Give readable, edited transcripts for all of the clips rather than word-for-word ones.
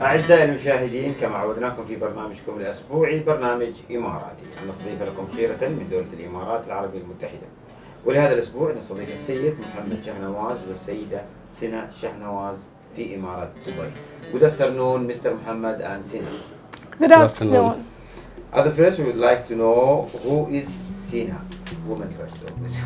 أعزائي المشاهدين، كما عودناكم في برنامجكم الأسبوعي برنامج إماراتي، نستضيف لكم خيرة من دولة الإمارات العربية المتحدة. ولهذا الأسبوع نستضيف السيد محمد شهنواز والسيدة سنة شهنواز في إمارات دبي. Good afternoon, Mr. Muhammad and Sina. Good afternoon. At the first, we would like to know who is Sina, woman first always.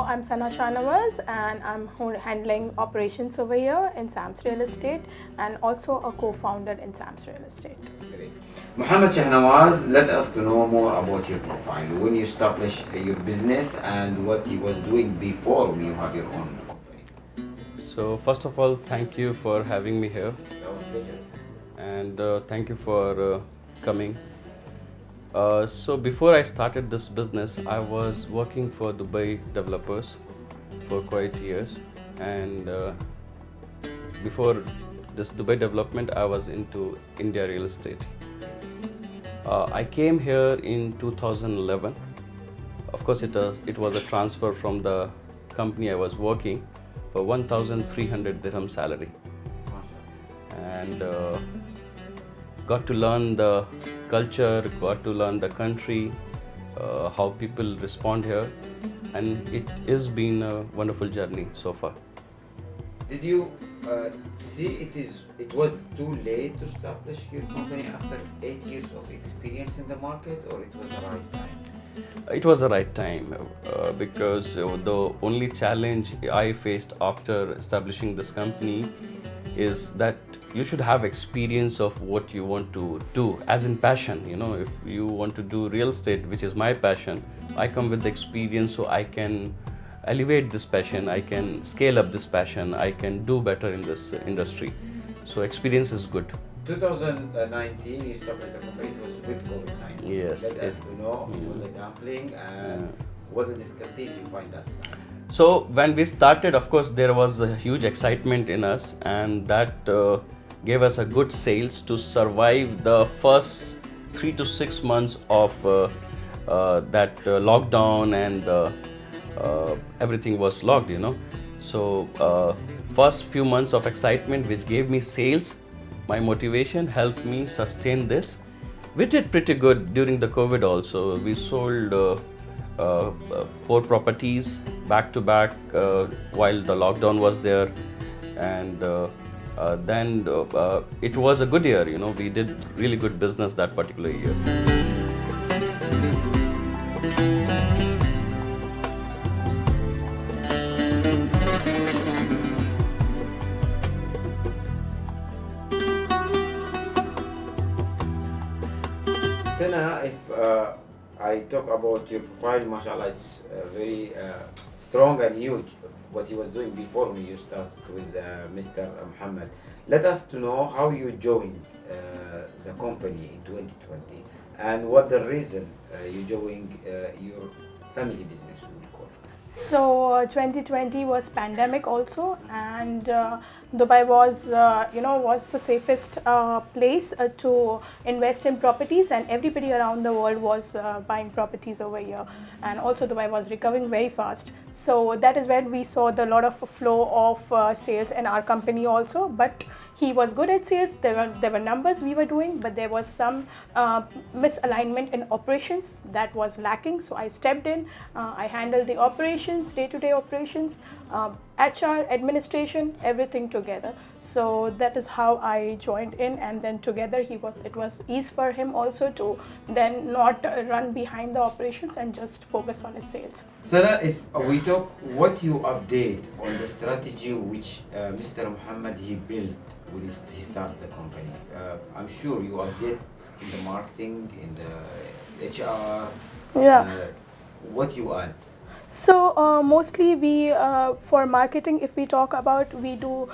I'm Sana Shahnawaz and I'm handling operations over here in SAMS Real Estate and also a co-founder in SAMS Real Estate. Great. Muhammad Shahnawaz, let us to know more about your profile. When you established your business and what you was doing before when you have your own company. So first of all, thank you for having me here, and thank you for coming. So before I started this business, I was working for Dubai developers for quite years, and before this Dubai development, I was into India real estate. I came here in 2011. Of course, it was a transfer from the company I was working for 1,300 dirham salary, and got to learn the culture, got to learn the country, how people respond here, and it has been a wonderful journey so far. Did you see it was too late to establish your company after 8 years of experience in the market, or it was the right time? It was the right time because the only challenge I faced after establishing this company is that you should have experience of what you want to do, as in passion. You know, if you want to do real estate, which is my passion, I come with the experience, so I can elevate this passion, I can scale up this passion, I can do better in this industry. So experience is good. 2019 you started the company, it was with COVID-19. Yes. Let us to know it was a gambling, and what the difficulties you find us now. So when we started, of course, there was a huge excitement in us, and that gave us a good sales to survive the first 3 to 6 months of that lockdown, and everything was locked, you know. So first few months of excitement, which gave me sales, my motivation helped me sustain this. We did pretty good during the COVID also. We sold 4 properties back to back while the lockdown was there, and then it was a good year. You know, we did really good business that particular year. Sana, if I talk about your profile, mashallah, it's very strong and huge. What he was doing before when you started with Mr. Muhammad. Let us to know how you joined the company in 2020 and what the reason you joined your family business, we would call. So 2020 was pandemic also, and Dubai was was the safest place to invest in properties, and everybody around the world was buying properties over here, and also Dubai was recovering very fast. So that is when we saw the lot of flow of sales in our company also. But he was good at sales. There were numbers we were doing, but there was some misalignment in operations that was lacking. So I stepped in. I handled the operations, day-to-day operations, HR, administration, everything together. So that is how I joined in, and then together it was easy for him also to then not run behind the operations and just focus on his sales. Sarah, if we talk what you update on the strategy which Mr. Muhammad he built when he started the company, I'm sure you update in the marketing, in the HR. Yeah. What you add? So mostly we for marketing, if we talk about, we do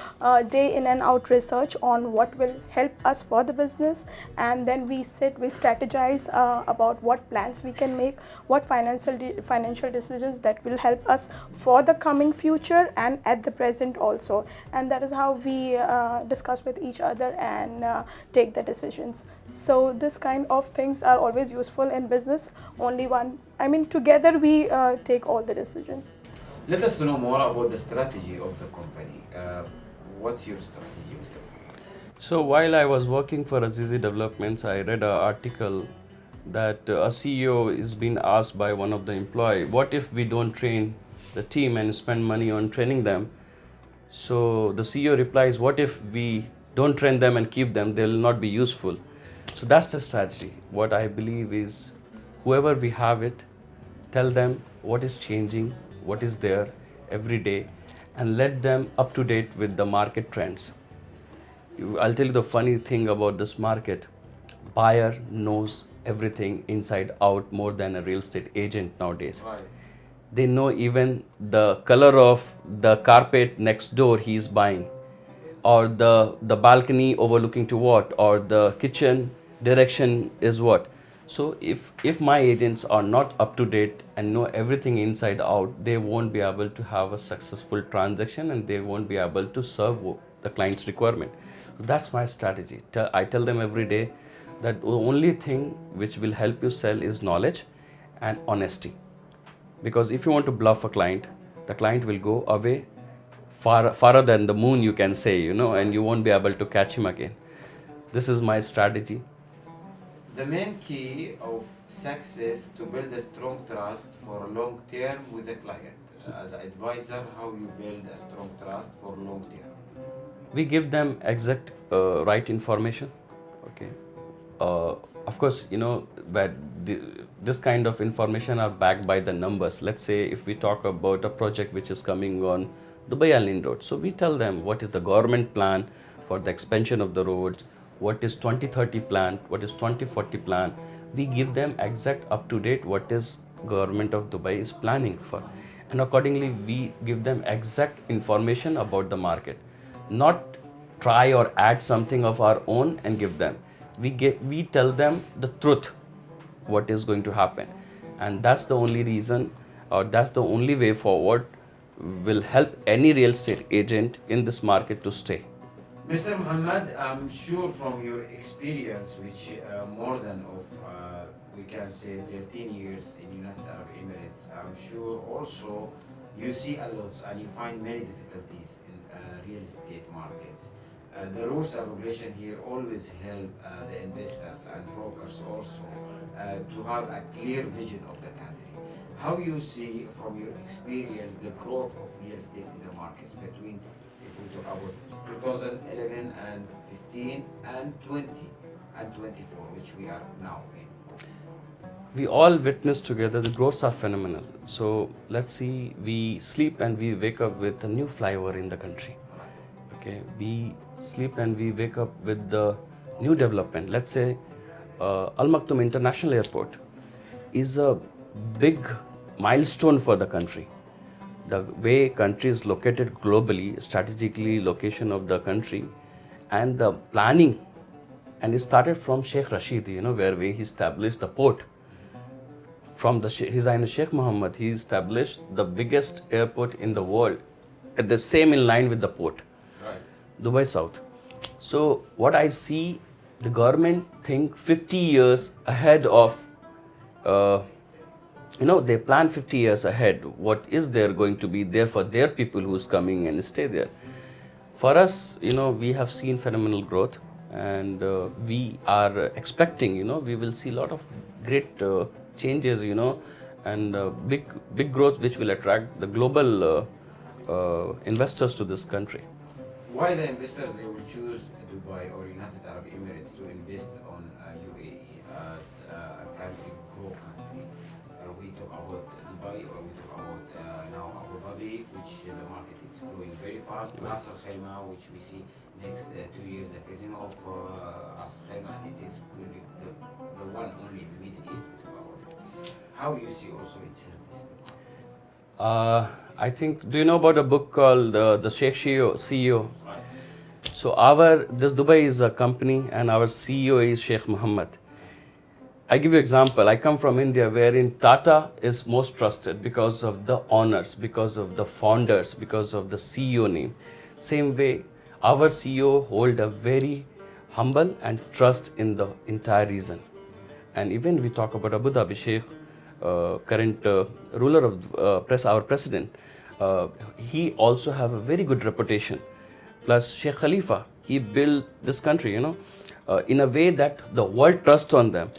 day in and out research on what will help us for the business, and then we strategize about what plans we can make, what financial decisions that will help us for the coming future and at the present also, and that is how we discuss with each other and take the decisions. So this kind of things are always useful in business. Only one, I mean, together we take all the decisions. Let us know more about the strategy of the company. What's your strategy, Mr. So while I was working for Azizi Developments, I read an article that a CEO is being asked by one of the employee, what if we don't train the team and spend money on training them? So the CEO replies, what if we don't train them and keep them, they will not be useful. So that's the strategy. What I believe is, whoever we have it, tell them what is changing, what is there every day, and let them up to date with the market trends. I'll tell you the funny thing about this market. Buyer knows everything inside out more than a real estate agent nowadays. Right. They know even the color of the carpet next door he is buying, or the balcony overlooking to what, or the kitchen direction is what. So if my agents are not up to date and know everything inside out, they won't be able to have a successful transaction and they won't be able to serve the client's requirement. So that's my strategy. I tell them every day that the only thing which will help you sell is knowledge and honesty. Because if you want to bluff a client, the client will go away farther than the moon, you can say, and you won't be able to catch him again. This is my strategy. The main key of success to build a strong trust for a long term with a client. As an advisor, how you build a strong trust for long term? We give them exact right information. Okay. Of course, where this kind of information are backed by the numbers. Let's say if we talk about a project which is coming on Dubai Island Road, so we tell them what is the government plan for the expansion of the roads, what is 2030 plan, what is 2040 plan. We give them exact up to date what is government of Dubai is planning for, and accordingly we give them exact information about the market. Not try or add something of our own and give them. We tell them the truth, what is going to happen, and that's the only reason, or that's the only way forward will help any real estate agent in this market to stay. Mr. Muhammad, I'm sure from your experience, which more than of we can say 13 years in United Arab Emirates, I'm sure also you see a lot and you find many difficulties in real estate markets. The rules and regulation here always help the investors and brokers also to have a clear vision of the country. How you see from your experience the growth of real estate in the markets between, if we talk about 2011 and 15 and 20 and 24, which we are now in? We all witness together, the growths are phenomenal. So let's see, we sleep and we wake up with a new flyover in the country. Okay, we sleep and we wake up with the new development. Let's say Al Maktoum International Airport is a big milestone for the country. The way country is located globally, strategically location of the country, and the planning, and it started from Sheikh Rashid, where he established the port. From His Highness Sheikh Mohammed, he established the biggest airport in the world, at the same in line with the port. Right. Dubai South. So what I see, the government think 50 years ahead of, they plan 50 years ahead. What is there going to be there for their people who's coming and stay there? For us, we have seen phenomenal growth, and we are expecting, we will see a lot of great changes, and big growth which will attract the global investors to this country. Why the investors they will choose Dubai or United Arab Emirates to invest on UAE as a country, grow country? We talk about Dubai or we talk about now Abu Dhabi, which the market is growing very fast. Ras Al Khaimah, which we see next 2 years, the casino of Ras Al Khaimah, it is will be the one only in the Middle East. We talk about it. How you see also its help this? I think, do you know about a book called The Sheikh CEO? So this Dubai is a company and our CEO is Sheikh Muhammad. I give you example. I come from India wherein Tata is most trusted because of the honors, because of the founders, because of the CEO name. Same way, our CEO hold a very humble and trust in the entire region. And even we talk about Abu Dhabi, Sheikh, current ruler of our president, he also have a very good reputation. Plus Sheikh Khalifa, he built this country, in a way that the world trusts on them.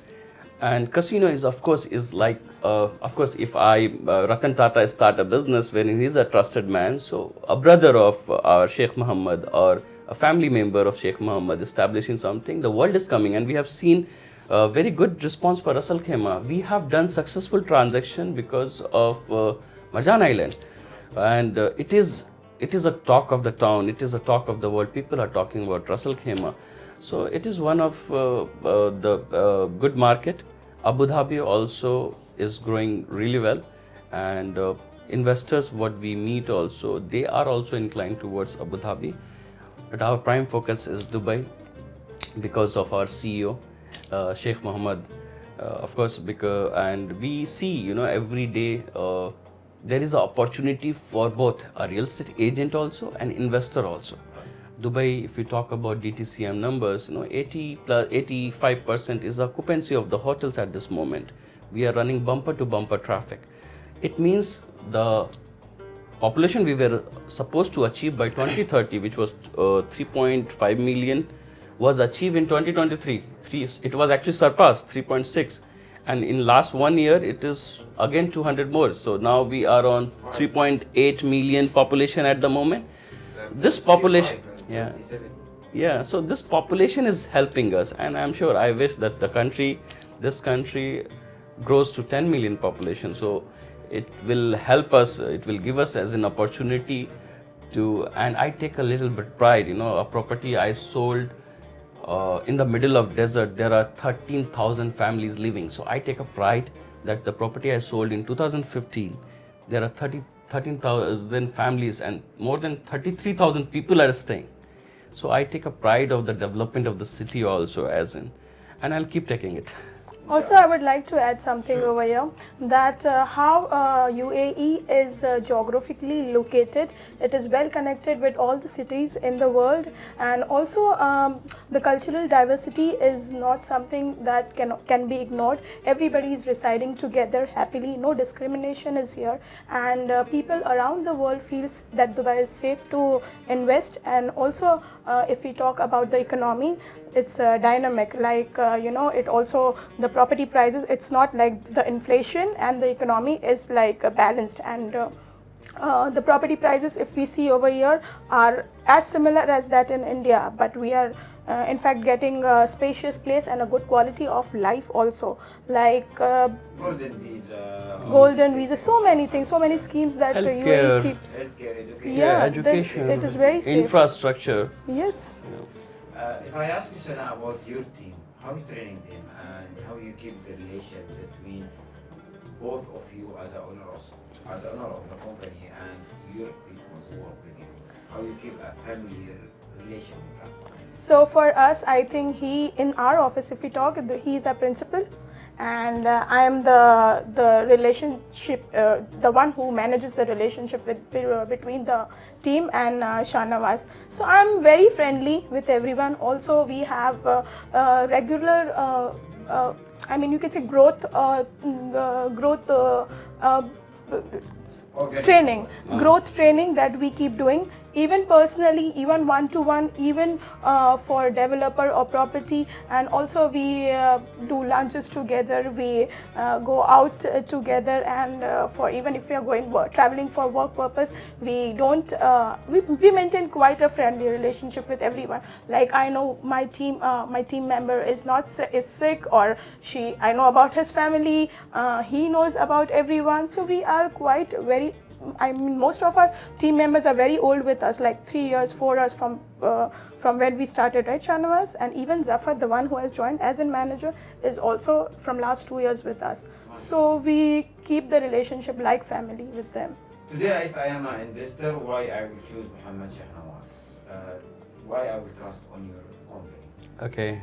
And casino is, of course, like, if Ratan Tata start a business wherein he's a trusted man, so a brother of our Sheikh Muhammad or a family member of Sheikh Muhammad establishing something, the world is coming. And we have seen a very good response for Ras Al Khaimah. We have done successful transaction because of Marjan Island. And it is a talk of the town, it is a talk of the world. People are talking about Ras Al Khaimah. So it is one of the good market. Abu Dhabi also is growing really well, and investors what we meet also, they are also inclined towards Abu Dhabi. But our prime focus is Dubai because of our CEO, Sheikh Mohammed, of course, and we see, every day there is an opportunity for both a real estate agent also and investor also. Dubai, if we talk about DTCM numbers, 85% is the occupancy of the hotels at this moment. We are running bumper to bumper traffic. It means the population we were supposed to achieve by 2030, which was 3.5 million, was achieved in 2023. It was actually surpassed 3.6. And in last 1 year, it is again 200 more. So now we are on 3.8 million population at the moment. This population, so this population is helping us, and I'm sure, I wish that this country grows to 10 million population. So it will help us, it will give us as an opportunity to, and I take a little bit pride, a property I sold in the middle of desert, there are 13,000 families living. So I take a pride that the property I sold in 2015, there are 13,000 families and more than 33,000 people are staying. So I take a pride of the development of the city also, and I'll keep taking it. Also, I would like to add something over here, that how UAE is geographically located. It is well connected with all the cities in the world, and also the cultural diversity is not something that can be ignored. Everybody is residing together happily. No discrimination is here, and people around the world feels that Dubai is safe to invest. And also, if we talk about the economy, it's dynamic, like it also, the property prices, it's not like the inflation, and the economy is like balanced, and the property prices, if we see over here, are as similar as that in India, but we are in fact getting a spacious place and a good quality of life also, like golden visa, so many things, so many schemes that the UAE keeps. Healthcare, Education, it is very safe. Infrastructure. Yes. If I ask you, Sana, about your team, how you training them and how you keep the relation between both of you as owner of the company and your people who work with you, how you keep a family relation with that? So for us, I think in our office, if we talk, he is a principal, and I am the relationship, the one who manages the relationship between the team and Shahnawaz. So I'm very friendly with everyone. Also, we have regular, you can say growth training that we keep doing, even personally, even one-to-one, even for developer or property. And also we do lunches together, we go out together, and for even if we are traveling for work purpose, we maintain quite a friendly relationship with everyone. Like, I know my team member is sick, or I know about his family, he knows about everyone. So we are quite most of our team members are very old with us, like 3 years, 4 years from when we started, right, Shahnawaz? And even Zafar, the one who has joined as a manager, is also from last 2 years with us. So we keep the relationship like family with them. Today, if I am an investor, why I will choose Muhammad Sheikh Nawaz? Why I will trust on your company? Okay.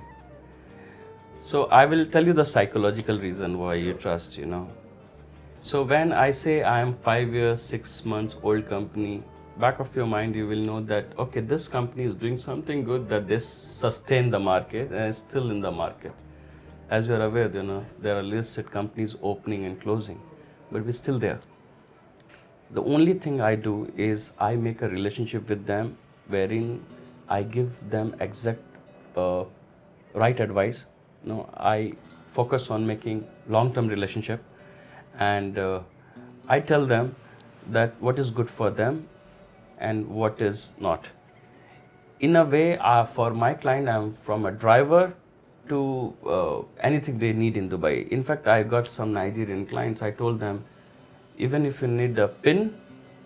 So I will tell you the psychological reason why you trust, So when I say I am 5 years, 6 months old company, back of your mind you will know that okay, this company is doing something good, that they sustain the market and is still in the market. As you are aware, there are listed companies opening and closing, but we're still there. The only thing I do is I make a relationship with them wherein I give them exact right advice. I focus on making long-term relationship, and I tell them that what is good for them and what is not. In a way, for my client, I'm from a driver to anything they need in Dubai. In fact, I got some Nigerian clients. I told them, even if you need a pin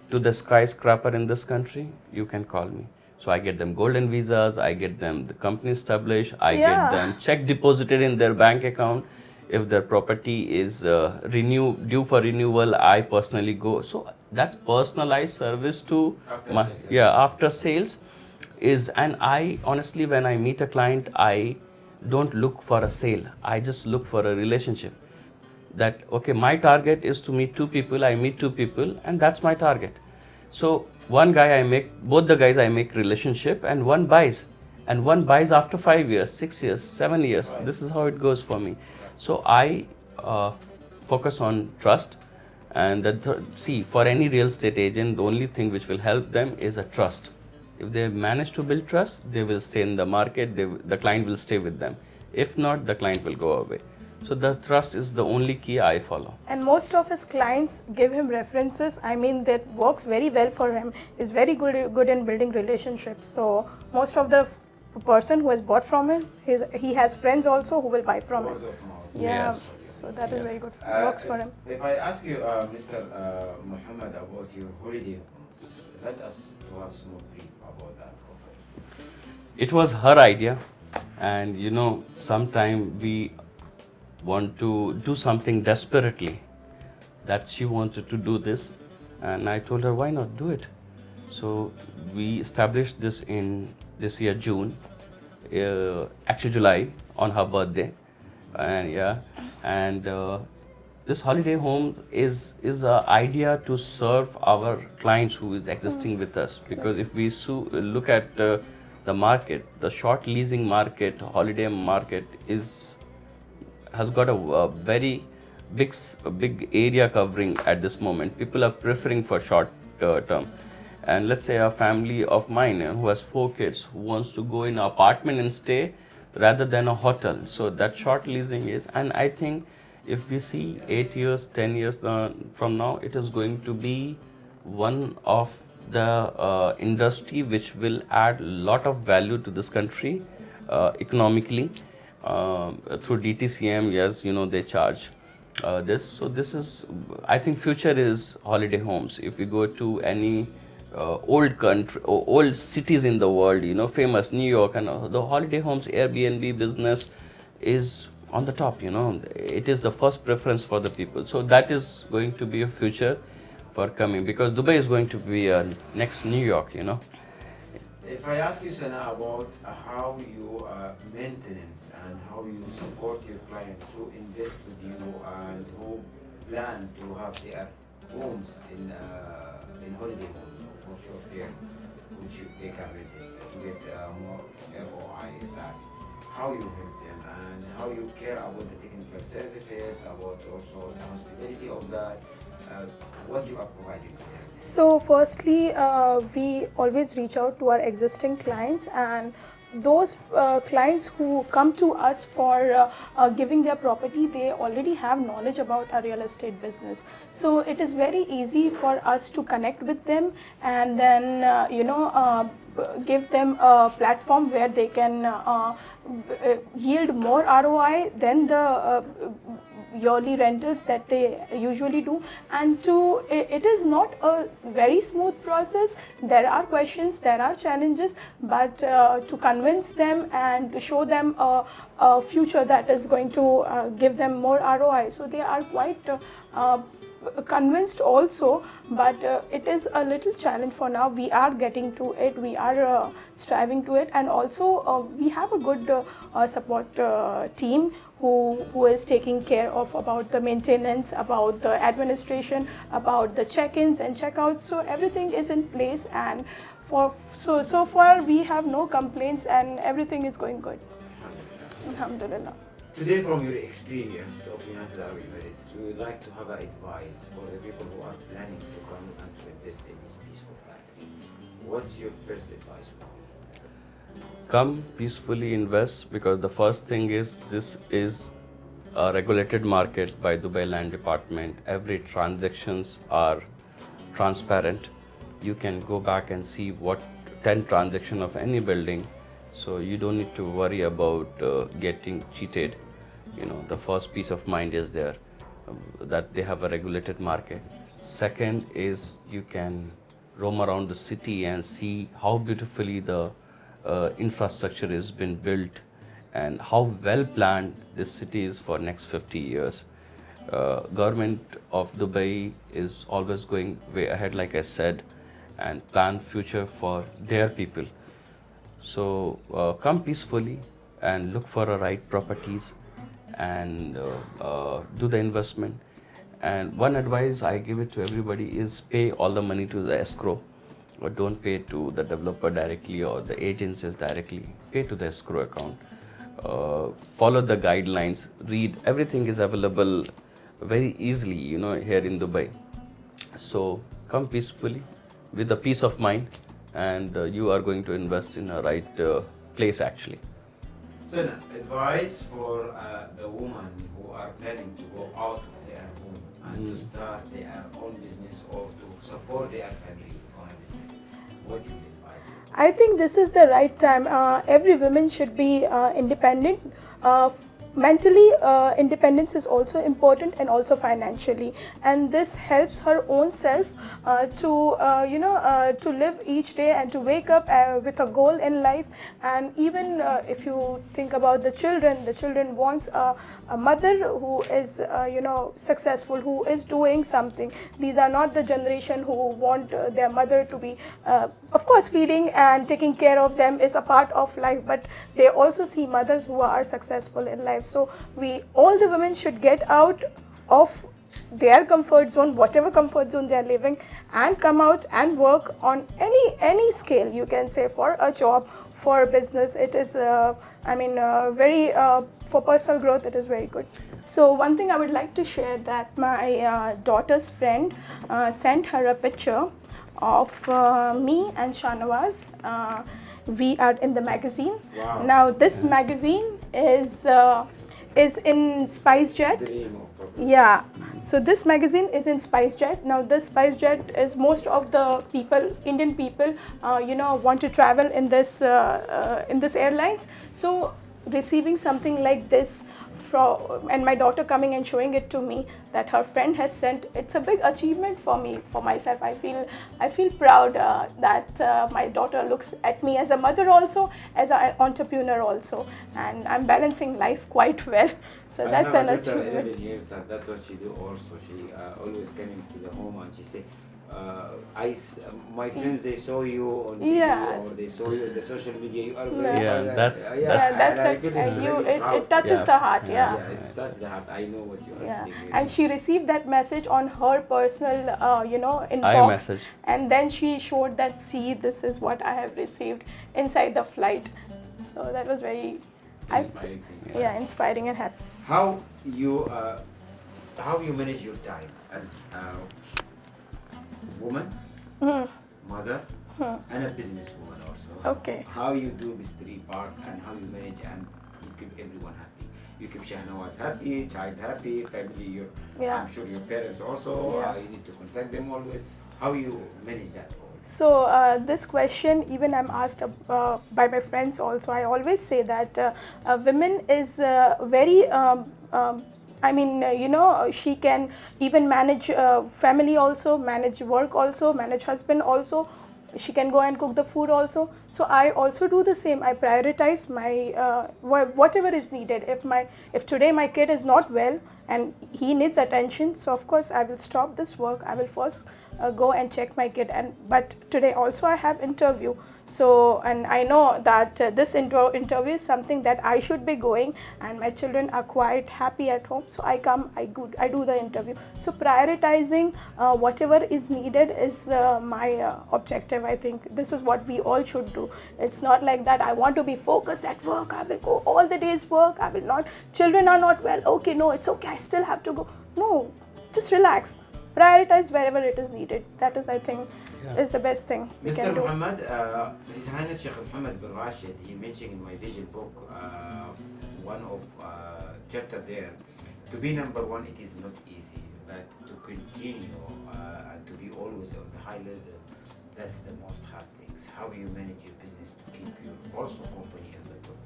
to the skyscraper in this country, you can call me. So I get them golden visas, I get them the company established, I get them check deposited in their bank account. If their property is due for renewal, I personally go. So that's personalized service to after sales is. And I honestly, when I meet a client, I don't look for a sale. I just look for a relationship. That okay, my target is to meet two people. I meet two people, and that's my target. So both the guys I make relationship, and one buys after 5 years, 6 years, 7 years. Right. This is how it goes for me. So I focus on trust, and see, for any real estate agent, the only thing which will help them is a trust. If they manage to build trust, they will stay in the market. The client will stay with them. If not, the client will go away. So the trust is the only key I follow. And most of his clients give him references. I mean, that works very well for him. Is very good in building relationships. So most of the person who has bought from him, he has friends also who will buy from him. Yeah. Yes. So that is very good. Works for him. If I ask you, Mr. Muhammad, about your holiday homes, let us to have small brief about that. It was her idea, and sometime we want to do something desperately, that she wanted to do this, and I told her, why not do it? So we established this in this year June, actually July, on her birthday, and this holiday home is an idea to serve our clients who is existing with us. Because if we look at the market, the short leasing market, holiday market has got a very big area covering at this moment. People are preferring for short term. And let's say a family of mine who has 4 kids who wants to go in an apartment and stay rather than a hotel. So that short leasing is, and I think if we see 8 years, 10 years from now, it is going to be one of the industry which will add a lot of value to this country economically. Through DTCM, yes, they charge this. So this is, I think, future is holiday homes. If we go to any old country or old cities in the world, famous New York, and the holiday homes Airbnb business is on the top. It is the first preference for the people. So that is going to be a future for coming, because Dubai is going to be next New York. If I ask you, Sana, about how you maintenance and how you support your clients who invest with you and who plan to have their homes in holiday homes for short term, which you take a rented to get more ROI, is that how you help them and how you care about the technical services, about also the hospitality of that, what you are providing to them? So firstly, we always reach out to our existing clients, and those clients who come to us for giving their property, they already have knowledge about our real estate business. So it is very easy for us to connect with them, and then give them a platform where they can yield more ROI than the yearly rentals that they usually do. And it is not a very smooth process. There are questions, there are challenges, but to convince them and to show them a future that is going to give them more ROI, so they are quite convinced also, but it is a little challenge for now. We are getting to it, we are striving to it, and also we have a good support team who is taking care of about the maintenance, about the administration, about the check-ins and check-outs. So everything is in place, and so far we have no complaints and everything is going good. Alhamdulillah. Today, from your experience of United Arab Emirates, we would like to have an advice for the people who are planning to come and to invest in this peaceful country. What's your first advice? Come peacefully invest, because the first thing is this is a regulated market by Dubai Land Department. Every transactions are transparent. You can go back and see what 10 transaction of any building, so you don't need to worry about getting cheated. You know, the first peace of mind is there, that they have a regulated market. Second is you can roam around the city and see how beautifully the infrastructure has been built and how well planned this city is for next 50 years. Government of Dubai is always going way ahead, like I said, and plan future for their people. So come peacefully and look for the right properties and do the investment. And one advice I give it to everybody is pay all the money to the escrow, or don't pay to the developer directly or the agencies directly. Pay to the escrow account. Follow the guidelines. Read. Everything is available very easily, you know, here in Dubai. So come peacefully with a peace of mind, and you are going to invest in a right place actually. So, advice for the women who are planning to go out of their home and to start their own business or to support their family on a business. What do you advise? I think this is the right time. Every woman should be independent. Mentally, independence is also important, and also financially, and this helps her own self to live each day and to wake up with a goal in life. And even if you think about the children wants a mother who is successful, who is doing something. These are not the generation who want their mother to be, of course, feeding and taking care of them is a part of life, but they also see mothers who are successful in life. So all the women should get out of their comfort zone, whatever comfort zone they are living, and come out and work on any scale, you can say, for a job, for a business. It is very for personal growth, it is very good. So one thing I would like to share, that my daughter's friend sent her a picture of me and Shanawaz. We are in the magazine. Wow. Now this magazine is in SpiceJet. Yeah, so this magazine is in SpiceJet. Now this SpiceJet is, most of the people, Indian people, want to travel in this airlines. So receiving something like this and my daughter coming and showing it to me, that her friend has sent, it's a big achievement for me, for myself. I feel proud that my daughter looks at me as a mother also, as an entrepreneur also, and I'm balancing life quite well. So that's an achievement. 11 years, and that's what she do also. She always coming to the home and she say, my friends, they saw you on TV or they saw you on the social media. You are very that's it touches the heart. It touches the heart. I know what you are thinking. And she received that message on her personal inbox, iMessage, and then she showed that, see, this is what I have received inside the flight. So that was very inspiring. Inspiring and happy. How you manage your time as woman, mother, and a businesswoman also? Okay. How you do this three part, and how you manage and you keep everyone happy? You keep Shahnawaz happy, child happy, family. I'm sure your parents also. You need to contact them always. How you manage that? So this question, even I'm asked by my friends also. I always say that women is very. She can even manage family also, manage work also, manage husband also. she can go and cook the food also. So I also do the same. I prioritize my whatever is needed. If today my kid is not well and he needs attention, so of course I will stop this work. I will first go and check my kid. But today also I have interview. So, and I know that this interview is something that I should be going, and my children are quite happy at home. So I come, I do the interview. So prioritizing whatever is needed is my objective. I think this is what we all should do. It's not like that I want to be focused at work. I will go all the days work. I will not. Children are not well. Okay, no, it's okay. I still have to go. No, just relax. Prioritize wherever it is needed. That is, I think, is the best thing we Mr. can do. Muhammad, His Highness Sheikh Mohammed bin Rashid, he mentioned in my vision book, one of chapter there, to be number one, it is not easy, but to continue and to be always on the high level, that's the most hard things. How you manage your business to keep your also company in the book?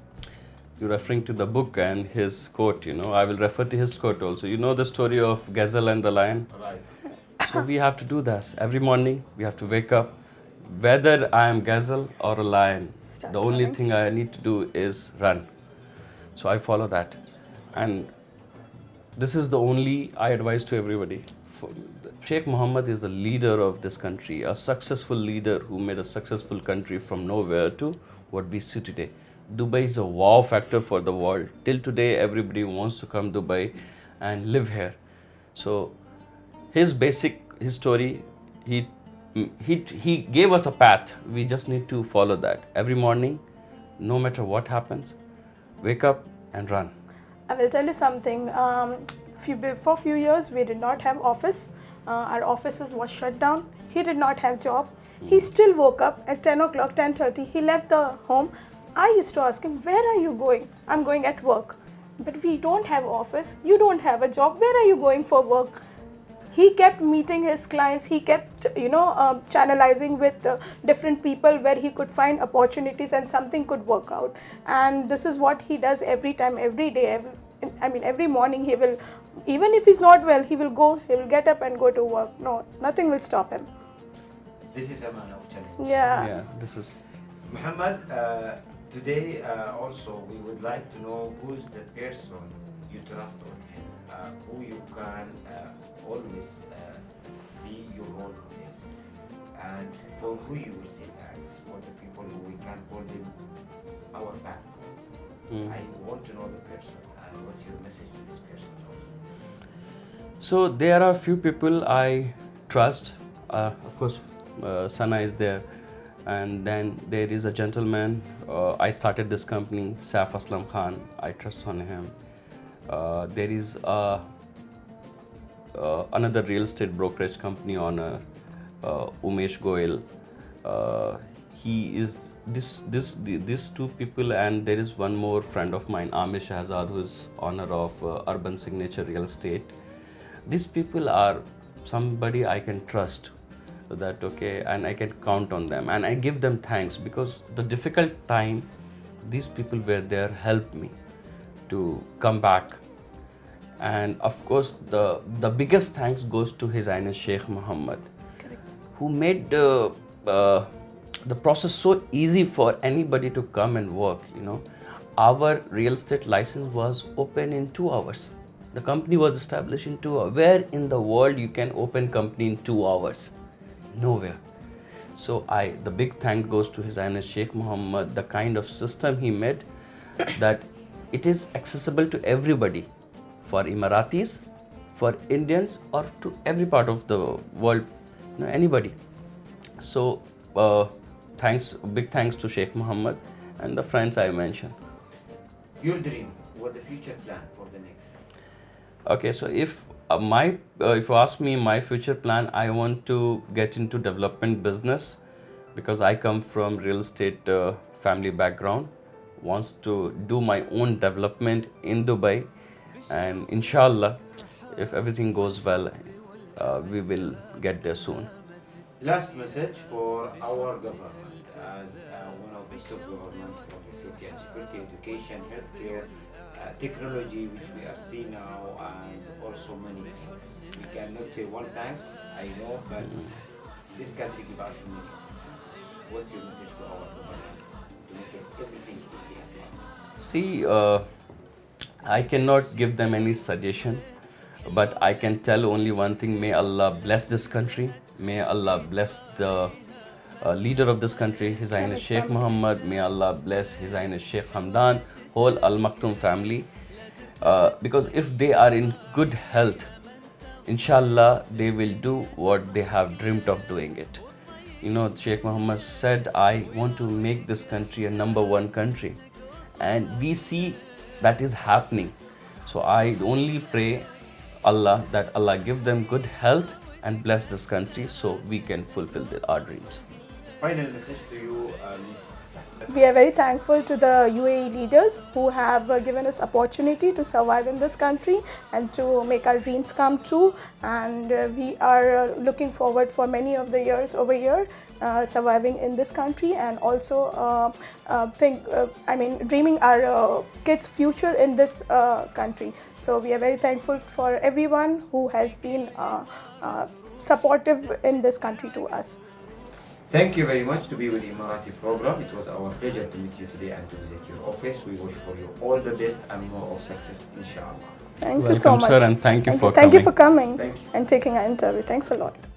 You're referring to the book and his quote, I will refer to his quote also. You know the story of Gazelle and the lion? Right. So we have to do this. Every morning we have to wake up. Whether I am gazelle or a lion, Start the only running. thing I need to do is run. So I follow that. And this is the only I advise to everybody. Sheikh Mohammed is the leader of this country, a successful leader who made a successful country from nowhere to what we see today. Dubai is a wow factor for the world. Till today, everybody wants to come Dubai and live here. So his story, he gave us a path. We just need to follow that. Every morning, no matter what happens, wake up and run. I will tell you something. For few years, we did not have office. Our offices was shut down. He did not have job. He still woke up at 10 o'clock, 10:30. He left the home. I used to ask him, where are you going? I'm going at work. But we don't have office. You don't have a job. Where are you going for work? He kept meeting his clients. He kept, channelizing with different people where he could find opportunities and something could work out. And this is what he does every time, every day. Every morning he will, even if he's not well, he will get up and go to work. No, nothing will stop him. This is a man of challenge. Yeah. This is. Muhammad, today also we would like to know who's the person you trust on him, who you can always be your role models, and for who you will say thanks, for the people who we can call them our backbone. I want to know the person and what's your message to this person also. So there are few people I trust. Of course, Sana is there. And then there is a gentleman, I started this company, Saif Aslam Khan, I trust on him. There is another real estate brokerage company owner, Umesh Goyal. He is these two people, and there is one more friend of mine, Amish Shahzad, who is owner of Urban Signature Real Estate. These people are somebody I can trust. That okay, and I can count on them, and I give them thanks because the difficult time, these people were there, helped me to come back. And of course, the biggest thanks goes to His Highness Sheikh Mohammed, who made the process so easy for anybody to come and work. Our real estate license was open in 2 hours. The company was established in 2 hours. Where in the world you can open company in 2 hours? Nowhere. So the big thank goes to His Highness Sheikh Mohammed, the kind of system he made that it is accessible to everybody, for Emiratis, for Indians, or to every part of the world, anybody. So big thanks to Sheikh Mohammed and the friends I mentioned. Your dream, what the future plan for the next? Okay, so if you ask me my future plan, I want to get into development business because I come from real estate family background. Wants to do my own development in Dubai, and inshallah, if everything goes well, we will get there soon. Last message for our government as one of the top government for the safety and security, education, healthcare, technology, which we are seeing now, and also many things. We cannot say one thanks, I know, but this country gives us many. What's your message to our Dubai to make everything easy and fast? See, I cannot give them any suggestion, but I can tell only one thing. May Allah bless this country. May Allah bless the leader of this country, His Highness Sheikh Mohammed. May Allah bless His Highness Sheikh Hamdan, whole Al Maktoum family. Because if they are in good health, inshallah, they will do what they have dreamt of doing it. You know, Sheikh Mohammed said, I want to make this country a #1 country. And we see that is happening. So I only pray Allah that Allah give them good health and bless this country so we can fulfill our dreams. Final message to you, Ms. We are very thankful to the UAE leaders who have given us opportunity to survive in this country and to make our dreams come true. And we are looking forward for many of the years over here surviving in this country, and also dreaming our kids' future in this country. So we are very thankful for everyone who has been supportive in this country to us. Thank you very much to be with the Emirati program. It was our pleasure to meet you today and to visit your office. We wish for you all the best and more of success, inshallah. Thank you so much. Welcome, sir, and thank you for coming. Thank you for coming Thank you. and taking our interview. Thanks a lot.